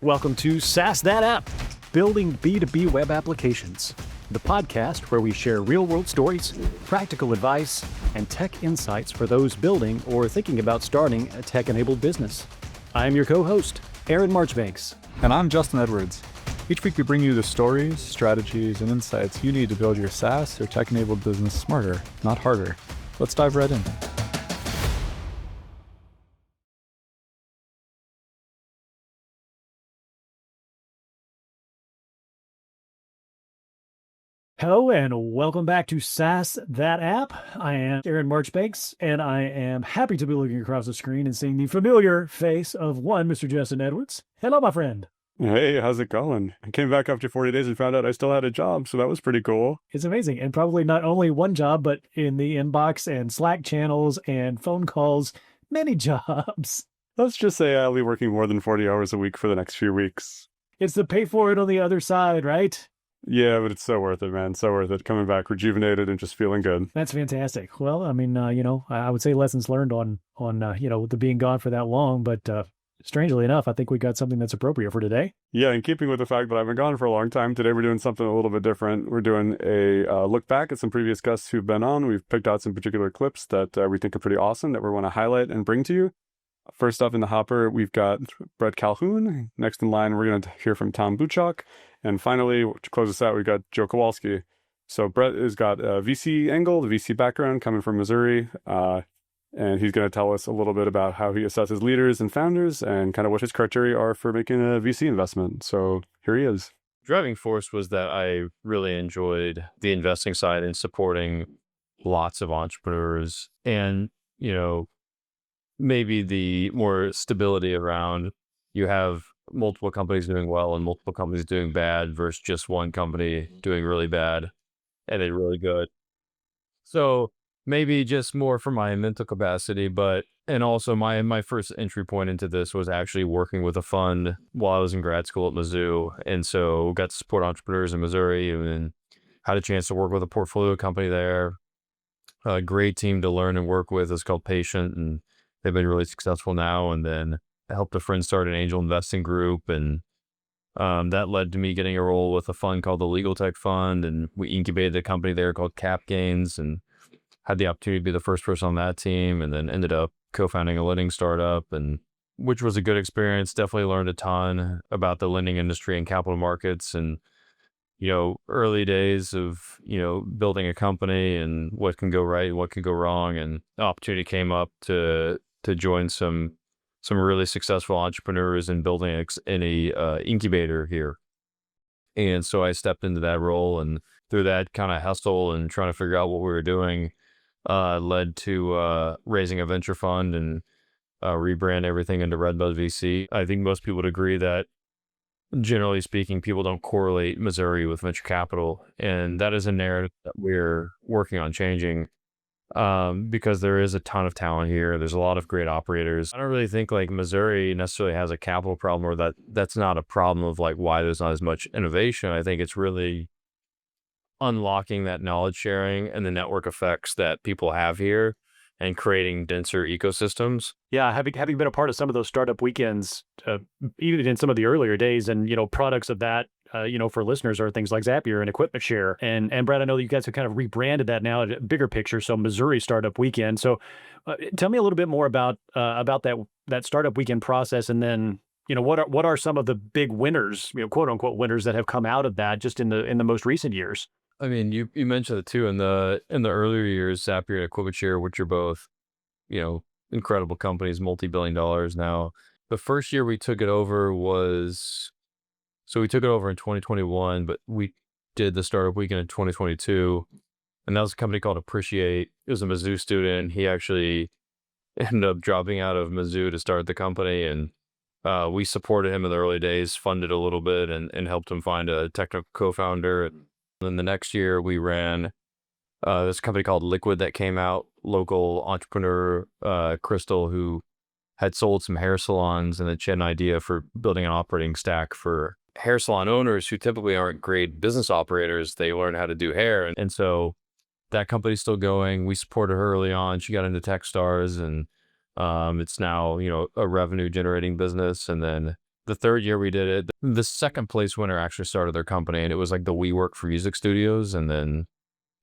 Welcome to SaaS That App, Building B2B Web Applications, the podcast where we share real-world stories, practical advice, and tech insights for those building or thinking about starting a tech-enabled business. I'm your co-host, Aaron Marchbanks. And I'm Justin Edwards. Each week we bring you the stories, strategies, and insights you need to build your SaaS or tech-enabled business smarter, not harder. Let's dive right in. Hello and welcome back to SaaS That App. I am Aaron Marchbanks, and I am happy to be looking across the screen and seeing the familiar face of one Mr. Justin Edwards. Hello, my friend. Hey, how's it going? I came back after 40 days and found out I still had a job, so that was pretty cool. It's amazing. And probably not only one job, but in the inbox and Slack channels and phone calls, many jobs. Let's just say I'll be working more than 40 hours a week for the next few weeks. It's the pay for it on the other side, right? Yeah, but it's so worth it, man. So worth it. Coming back rejuvenated and just feeling good. That's fantastic. Well, I mean, I would say lessons learned on the being gone for that long, but strangely enough, I think we got something that's appropriate for today. Yeah, in keeping with the fact that I've been gone for a long time, today we're doing something a little bit different. We're doing a look back at some previous guests who've been on. We've picked out some particular clips that we think are pretty awesome that we want to highlight and bring to you. First up in the hopper, we've got Brett Calhoun. Next in line, we're going to hear from Tom Buchok. And finally, to close us out, we've got Joe Kowalski. So Brett has got a VC angle, the VC background coming from Missouri. And he's going to tell us a little bit about how he assesses leaders and founders and kind of what his criteria are for making a VC investment. So here he is. Driving force was that I really enjoyed the investing side and supporting lots of entrepreneurs and, maybe the more stability around you have multiple companies doing well and multiple companies doing bad versus just one company doing really bad and then really good. So maybe just more for my mental capacity, and also my first entry point into this was actually working with a fund while I was in grad school at Mizzou. And so got to support entrepreneurs in Missouri and then had a chance to work with a portfolio company there. A great team to learn and work with is called Patient, and they've been really successful now. And then I helped a friend start an angel investing group, and that led to me getting a role with a fund called the Legal Tech Fund, and we incubated a company there called Cap Gains, and had the opportunity to be the first person on that team, and then ended up co-founding a lending startup, and which was a good experience. Definitely learned a ton about the lending industry and capital markets, and early days of building a company and what can go right, what can go wrong, and the opportunity came up to join some really successful entrepreneurs in building an incubator here. And so I stepped into that role, and through that kind of hustle and trying to figure out what we were doing, led to raising a venture fund and rebrand everything into Redbud VC. I think most people would agree that generally speaking, people don't correlate Missouri with venture capital. And that is a narrative that we're working on changing. Because there is a ton of talent here. There's a lot of great operators. I don't really think like Missouri necessarily has a capital problem, or that's not a problem of like why there's not as much innovation. I think it's really unlocking that knowledge sharing and the network effects that people have here and creating denser ecosystems. Yeah, having been a part of some of those startup weekends, even in some of the earlier days, and products of that, for listeners are things like Zapier and Equipment Share. And Brad, I know that you guys have kind of rebranded that now, a bigger picture. So Missouri Startup Weekend. So tell me a little bit more about that startup weekend process, and then what are some of the big winners, quote unquote winners, that have come out of that just in the most recent years. I mean, you mentioned it too in the earlier years, Zapier and Equipment Share, which are both, incredible companies, multi-billion dollars now. The first year we took it over we took it over in 2021, but we did the startup weekend in 2022, and that was a company called Appreciate. It was a Mizzou student. He actually ended up dropping out of Mizzou to start the company, and we supported him in the early days, funded a little bit, and helped him find a technical co-founder. And then the next year we ran this company called Liquid that came out, local entrepreneur, Crystal, who had sold some hair salons, and then she had an idea for building an operating stack for hair salon owners who typically aren't great business operators. They learn how to do hair. And so that company's still going. We supported her early on. She got into Techstars, and it's now, a revenue generating business. And then the third year we did it, the second place winner actually started their company, and it was like the WeWork for music studios. And then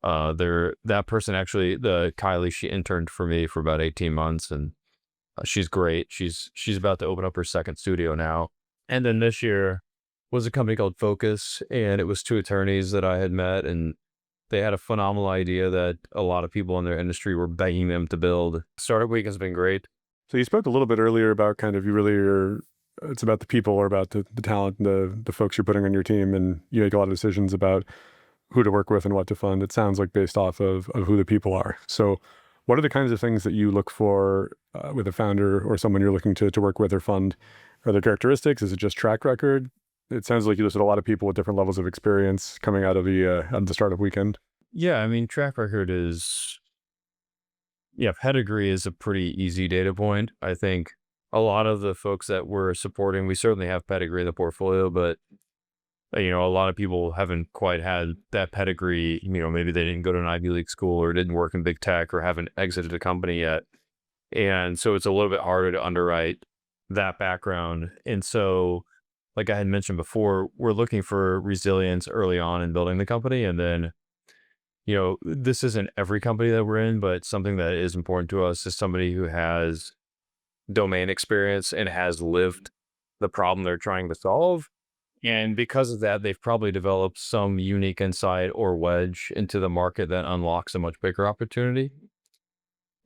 that person actually, the Kylie, she interned for me for about 18 months, and she's great. She's about to open up her second studio now. And then this year was a company called Focus, and it was two attorneys that I had met, and they had a phenomenal idea that a lot of people in their industry were begging them to build. Startup Week has been great. So you spoke a little bit earlier about kind of it's about the people or about the talent, the folks you're putting on your team, and you make a lot of decisions about who to work with and what to fund. It sounds like based off of who the people are. So what are the kinds of things that you look for with a founder or someone you're looking to work with or fund? Are there characteristics? Is it just track record? It sounds like you listed a lot of people with different levels of experience coming out of the startup weekend. Yeah, I mean, track record pedigree is a pretty easy data point. I think a lot of the folks that we're supporting, we certainly have pedigree in the portfolio, but a lot of people haven't quite had that pedigree. Maybe they didn't go to an Ivy League school or didn't work in big tech or haven't exited a company yet. And so it's a little bit harder to underwrite that background. And so, like I had mentioned before, we're looking for resilience early on in building the company. And then, this isn't every company that we're in, but something that is important to us is somebody who has domain experience and has lived the problem they're trying to solve. And because of that, they've probably developed some unique insight or wedge into the market that unlocks a much bigger opportunity.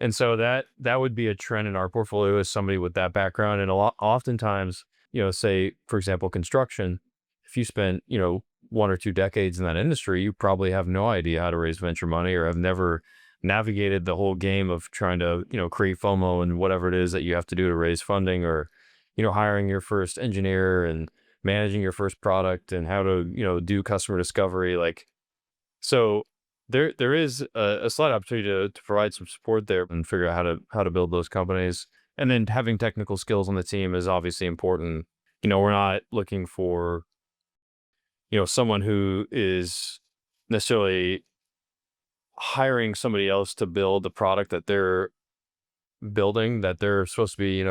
And so that would be a trend in our portfolio, is somebody with that background. And oftentimes, say, for example, construction, if you spent, 1 or 2 decades in that industry, you probably have no idea how to raise venture money or have never navigated the whole game of trying to, create FOMO and whatever it is that you have to do to raise funding, or, hiring your first engineer and managing your first product and how to, do customer discovery. So there is a slight opportunity to provide some support there and figure out how to build those companies. And then having technical skills on the team is obviously important. We're not looking for, someone who is necessarily hiring somebody else to build the product that they're building, that they're supposed to be,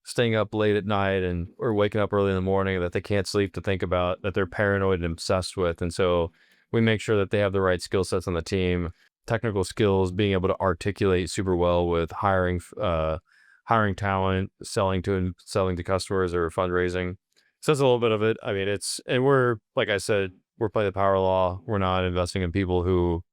staying up late at night or waking up early in the morning, that they can't sleep to think about, that they're paranoid and obsessed with. And so we make sure that they have the right skill sets on the team, technical skills, being able to articulate super well with hiring talent, selling to customers or fundraising. So that's a little bit of it. I mean, we're, like I said, we're playing the power law. We're not investing in people who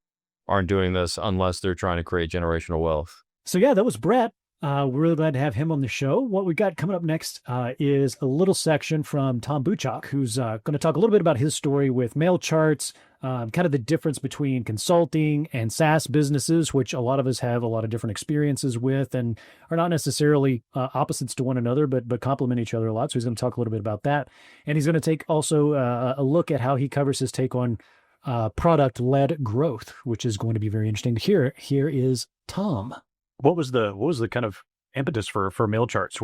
aren't doing this unless they're trying to create generational wealth. So yeah, that was Brett. We're really glad to have him on the show. What we got coming up next is a little section from Tom Buchok, who's going to talk a little bit about his story with mail charts, kind of the difference between consulting and SaaS businesses, which a lot of us have a lot of different experiences with and are not necessarily opposites to one another, but complement each other a lot. So he's going to talk a little bit about that. And he's going to take also a look at how he covers his take on product-led growth, which is going to be very interesting. Here is Tom. What was the kind of impetus for mail charts?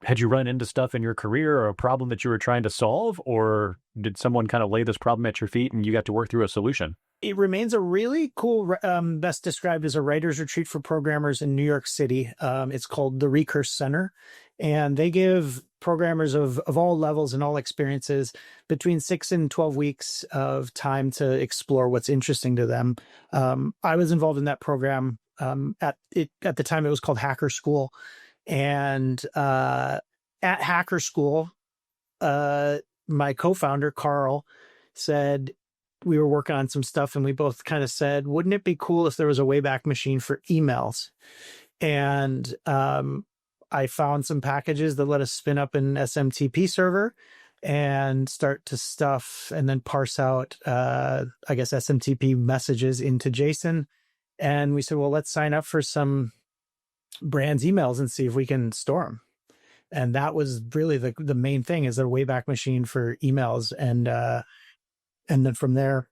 Had you run into stuff in your career or a problem that you were trying to solve, or did someone kind of lay this problem at your feet and you got to work through a solution? It remains a really cool, best described as a writer's retreat for programmers in New York City. It's called the Recurse Center, and they give programmers of all levels and all experiences between 6 and 12 weeks of time to explore what's interesting to them. I was involved in that program. At the time, it was called Hacker School, and at Hacker School, my co-founder Carl said, we were working on some stuff, and we both kind of said, wouldn't it be cool if there was a Wayback Machine for emails? And I found some packages that let us spin up an SMTP server and start to stuff and then parse out, SMTP messages into JSON. And we said, well, let's sign up for some brands' emails and see if we can store them. And that was really the main thing, is a Wayback Machine for emails. And then from there,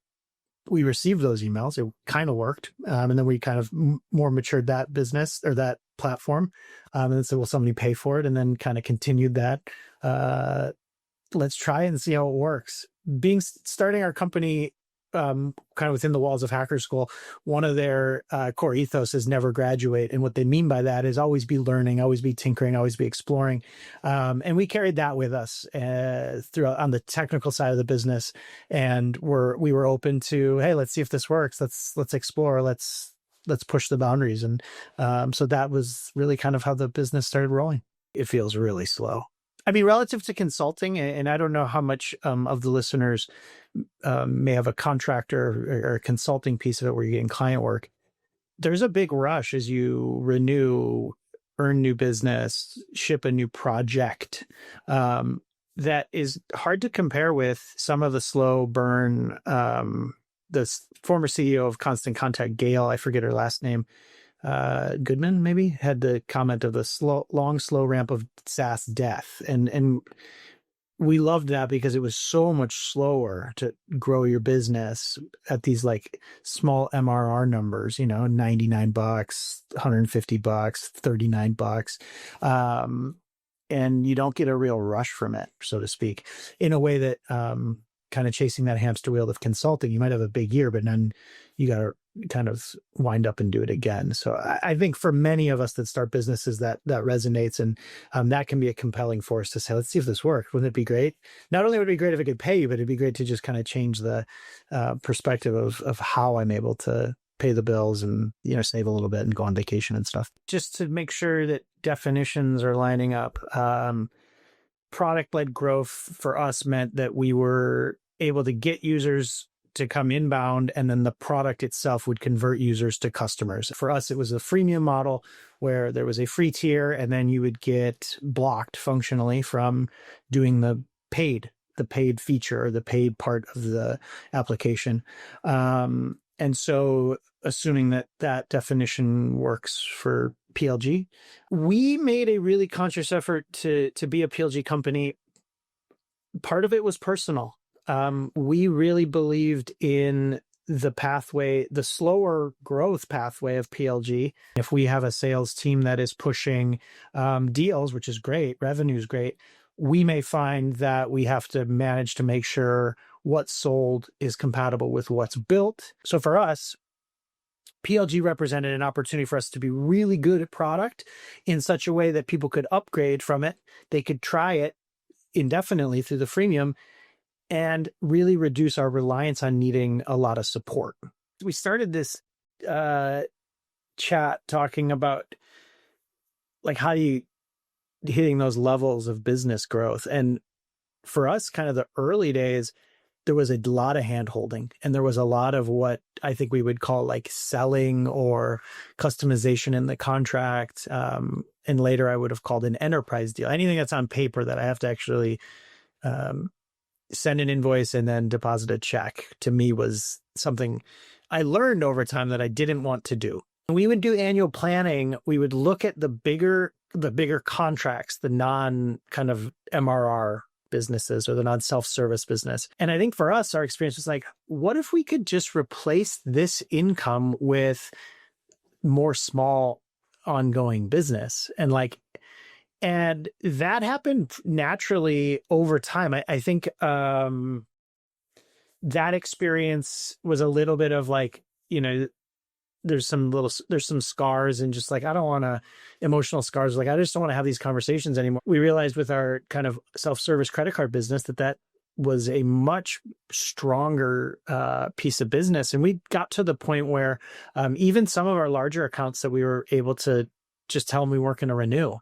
we received those emails. It kind of worked. And then we kind of more matured that business or that platform. And then said, will somebody pay for it? And then kind of continued that. Let's try and see how it works. Starting our company kind of within the walls of Hacker School, one of their core ethos is never graduate. And what they mean by that is always be learning, always be tinkering, always be exploring. And we carried that with us throughout on the technical side of the business. And we were open to, hey, let's see if this works. Let's explore. Let's push the boundaries. And so that was really kind of how the business started rolling. It feels really slow. I mean, relative to consulting, and I don't know how much of the listeners may have a contractor or a consulting piece of it where you're getting client work. There's a big rush as you renew, earn new business, ship a new project. That is hard to compare with some of the slow burn. The former CEO of Constant Contact, Gail, I forget her last name, Goodman, maybe, had the comment of the long, slow ramp of SaaS death. And we loved that because it was so much slower to grow your business at these like small MRR numbers, $99, $150, $39. And you don't get a real rush from it, so to speak, in a way that kind of chasing that hamster wheel of consulting. You might have a big year, but then you got to kind of wind up and do it again. So I think for many of us that start businesses, that resonates, and that can be a compelling force to say, let's see if this works. Wouldn't it be great? Not only would it be great if it could pay you, but it'd be great to just kind of change the perspective of how I'm able to pay the bills and, save a little bit and go on vacation and stuff. Just to make sure that definitions are lining up. Product-led growth for us meant that we were able to get users to come inbound, and then the product itself would convert users to customers. For us, it was a freemium model where there was a free tier, and then you would get blocked functionally from doing the paid feature or the paid part of the application. And so assuming that definition works for PLG, we made a really conscious effort to be a PLG company. Part of it was personal. We really believed in the pathway, the slower growth pathway of PLG. If we have a sales team that is pushing deals, which is great, revenue is great, we may find that we have to manage to make sure what's sold is compatible with what's built. So for us, PLG represented an opportunity for us to be really good at product in such a way that people could upgrade from it. They could try it indefinitely through the freemium and really reduce our reliance on needing a lot of support. We started this chat talking about like how you hitting those levels of business growth. And for us, kind of the early days, there was a lot of hand-holding, and there was a lot of what I think we would call like selling or customization in the contract. And later I would have called an enterprise deal. Anything that's on paper that I have to actually send an invoice and then deposit a check, to me was something I learned over time that I didn't want to do. We would do annual planning. We would look at the bigger contracts, the non kind of MRR businesses or the non-self-service business. And I think for us, our experience was like, what if we could just replace this income with more small ongoing business? And that happened naturally over time. I think that experience was a little bit of like, there's some scars, and just like, I don't want to emotional scars. Like, I just don't want to have these conversations anymore. We realized with our kind of self-service credit card business that was a much stronger piece of business. And we got to the point where even some of our larger accounts that we were able to just tell them we weren't going to renew.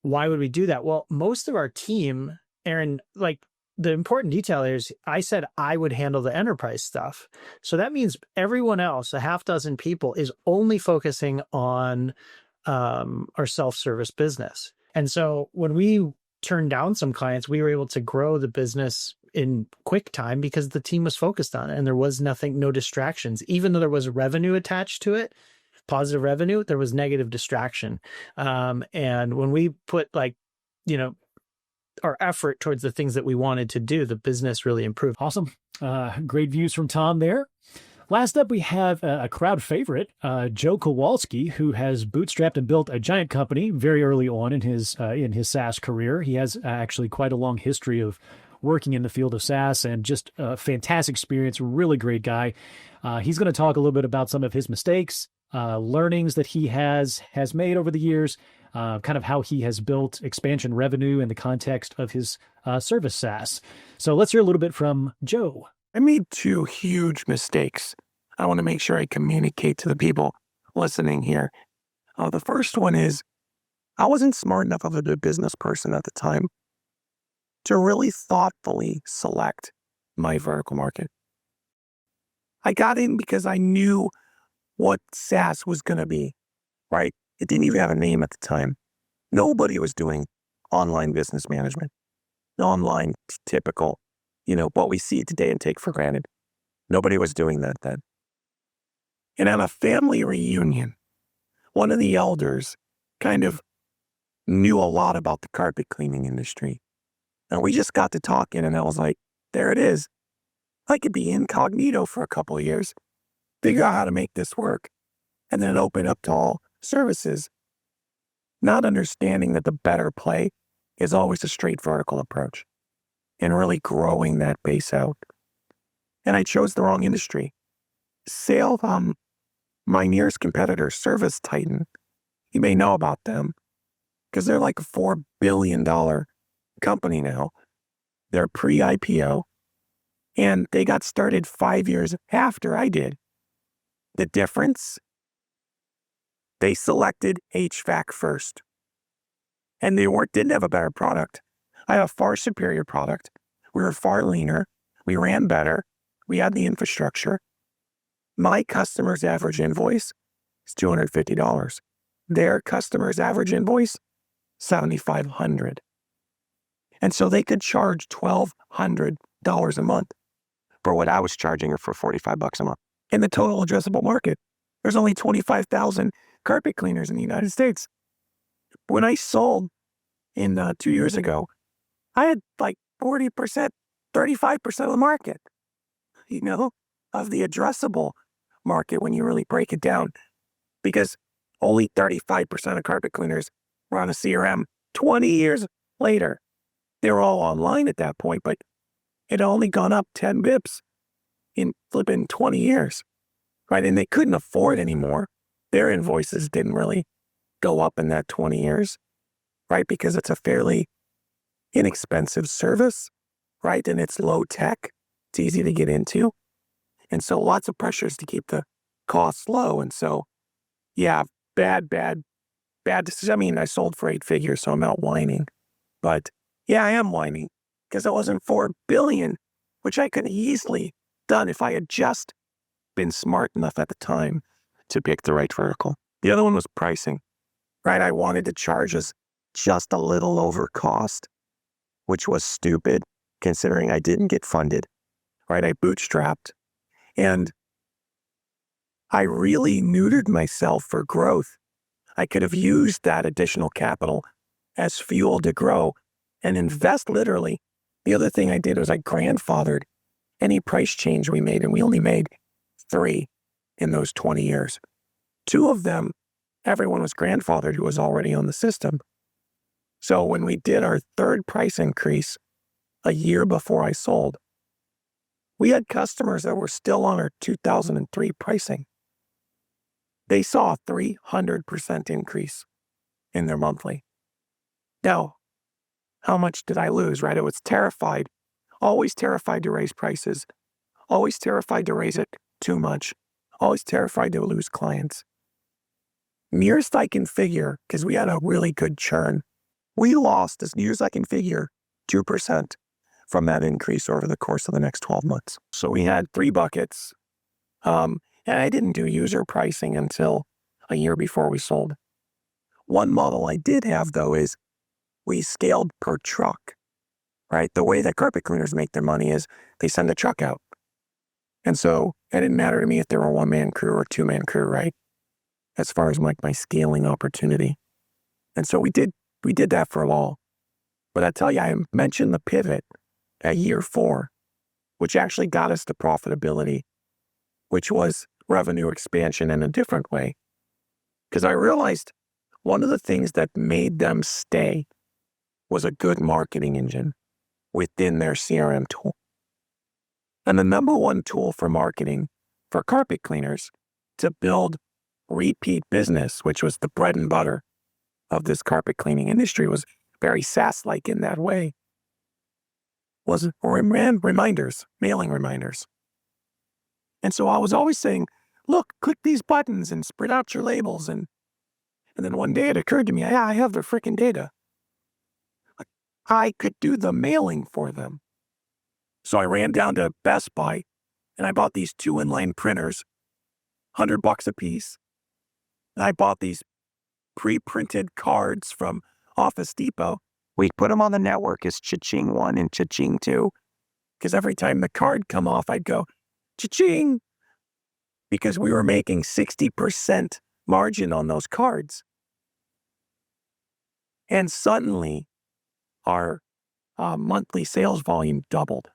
Why would we do that? Well, most of our team, Aaron, like, the important detail is I said I would handle the enterprise stuff. So that means everyone else, a half dozen people, is only focusing on our self-service business. And so when we turned down some clients, we were able to grow the business in quick time because the team was focused on it and there was no distractions. Even though there was revenue attached to it, positive revenue, there was negative distraction. And when we put our effort towards the things that we wanted to do, the business really improved. Awesome. Great views from Tom there. Last up, we have a crowd favorite, Joe Kowalski, who has bootstrapped and built a giant company very early on in his SaaS career. He has actually quite a long history of working in the field of SaaS, and just a fantastic experience, really great guy. He's going to talk a little bit about some of his mistakes, learnings that he has made over the years, kind of how he has built expansion revenue in the context of his service SaaS. So let's hear a little bit from Joe. I made two huge mistakes. I want to make sure I communicate to the people listening here. The first one is I wasn't smart enough of a business person at the time to really thoughtfully select my vertical market. I got in because I knew what SaaS was going to be, right? It didn't even have a name at the time. Nobody was doing online business management, online typical, what we see today and take for granted. Nobody was doing that then. And at a family reunion, one of the elders kind of knew a lot about the carpet cleaning industry. And we just got to talking, and I was like, there it is. I could be incognito for a couple of years, figure out how to make this work, and then open up to all services, not understanding that the better play is always a straight vertical approach and really growing that base out. And I chose the wrong industry. My nearest competitor, Service Titan, you may know about them because they're like a $4 billion company now. They're pre-IPO, and they got started 5 years after I did. The difference? They selected HVAC first, and they didn't have a better product. I have a far superior product. We were far leaner. We ran better. We had the infrastructure. My customer's average invoice is $250. Their customer's average invoice, $7,500. And so they could charge $1,200 a month for what I was charging her for $45 a month. In the total addressable market, there's only 25,000 carpet cleaners in the United States. When I sold in 2 years ago, I had like 40%, 35% of the market, of the addressable market when you really break it down, because only 35% of carpet cleaners were on a CRM 20 years later. They were all online at that point, but it had only gone up 10 bips in flipping 20 years, right? And they couldn't afford anymore. Their invoices didn't really go up in that 20 years, right? Because it's a fairly inexpensive service, right? And it's low tech. It's easy to get into. And so lots of pressures to keep the costs low. And so, yeah, bad decision. I mean, I sold for 8 figures, so I'm not whining. But yeah, I am whining because it wasn't $4 billion, which I could have easily done if I had just been smart enough at the time to pick the right vertical. The other one was pricing, right? I wanted to charge us just a little over cost, which was stupid considering I didn't get funded, right? I bootstrapped. And I really neutered myself for growth. I could have used that additional capital as fuel to grow and invest literally. The other thing I did was I grandfathered any price change we made, and we only made 3 in those 20 years. 2 of them, everyone was grandfathered who was already on the system. So when we did our 3rd price increase a year before I sold, we had customers that were still on our 2003 pricing. They saw a 300% increase in their monthly. Now, how much did I lose, right? I was terrified, always terrified to raise prices, always terrified to raise it too much, always terrified to lose clients. Nearest I can figure, because we had a really good churn, we lost, as near as I can figure, 2% from that increase over the course of the next 12 months. So we had 3 buckets, and I didn't do user pricing until a year before we sold. One model I did have, though, is we scaled per truck, right? The way that carpet cleaners make their money is they send a truck out. And so it didn't matter to me if they were a 1-man crew or a 2-man crew, right? As far as my scaling opportunity. And so we did that for a while. But I tell you, I mentioned the pivot at year 4, which actually got us to profitability, which was revenue expansion in a different way. Because I realized one of the things that made them stay was a good marketing engine. within their CRM tool. And the number one tool for marketing for carpet cleaners to build repeat business, which was the bread and butter of this carpet cleaning industry, was very SaaS-like in that way, was reminders, mailing reminders. And so I was always saying, look, click these buttons and spread out your labels. And then one day it occurred to me, yeah, I have their freaking data. I could do the mailing for them. So I ran down to Best Buy and I bought these 2 inline printers, $100 a piece. And I bought these pre-printed cards from Office Depot. We put them on the network as cha-ching 1 and cha-ching 2. Because every time the card come off, I'd go, cha-ching. Because we were making 60% margin on those cards. And suddenly, our monthly sales volume doubled.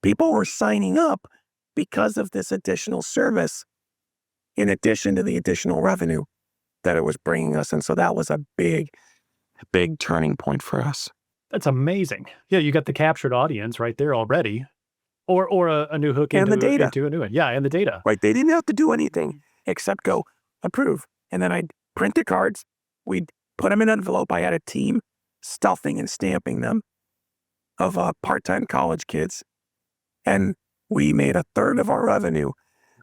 People were signing up because of this additional service, in addition to the additional revenue that it was bringing us. And so that was a big turning point for us. That's amazing. Yeah, you got the captured audience right there already. Or a new hook And into, the data. into a new one. Yeah, and the data. Right? They didn't have to do anything except go approve. And then I'd print the cards. We'd put them in an envelope. I had a team stuffing and stamping them of part-time college kids. And we made 1/3 of our revenue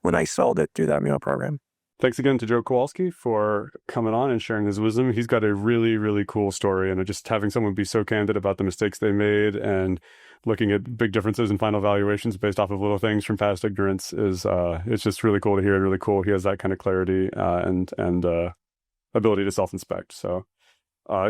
when I sold it through that mail program. Thanks again to Joe Kowalski for coming on and sharing his wisdom. He's got a really, really cool story, and just having someone be so candid about the mistakes they made and looking at big differences in final valuations based off of little things from past ignorance is it's just really cool to hear, and really cool he has that kind of clarity and ability to self-inspect. So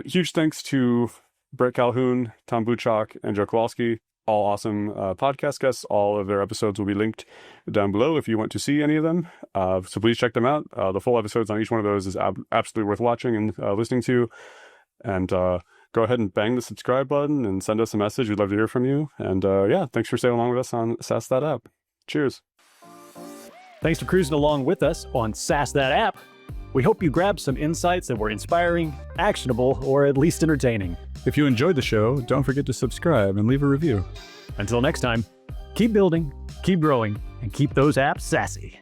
huge thanks to Brett Calhoun, Tom Buchok, and Joe Kowalski. All awesome podcast guests. All of their episodes will be linked down below if you want to see any of them. So please check them out. The full episodes on each one of those is absolutely worth watching and listening to. And go ahead and bang the subscribe button and send us a message. We'd love to hear from you. And yeah, thanks for staying along with us on SaaS That App. Cheers. Thanks for cruising along with us on SaaS That App. We hope you grabbed some insights that were inspiring, actionable, or at least entertaining. If you enjoyed the show, don't forget to subscribe and leave a review. Until next time, keep building, keep growing, and keep those apps sassy.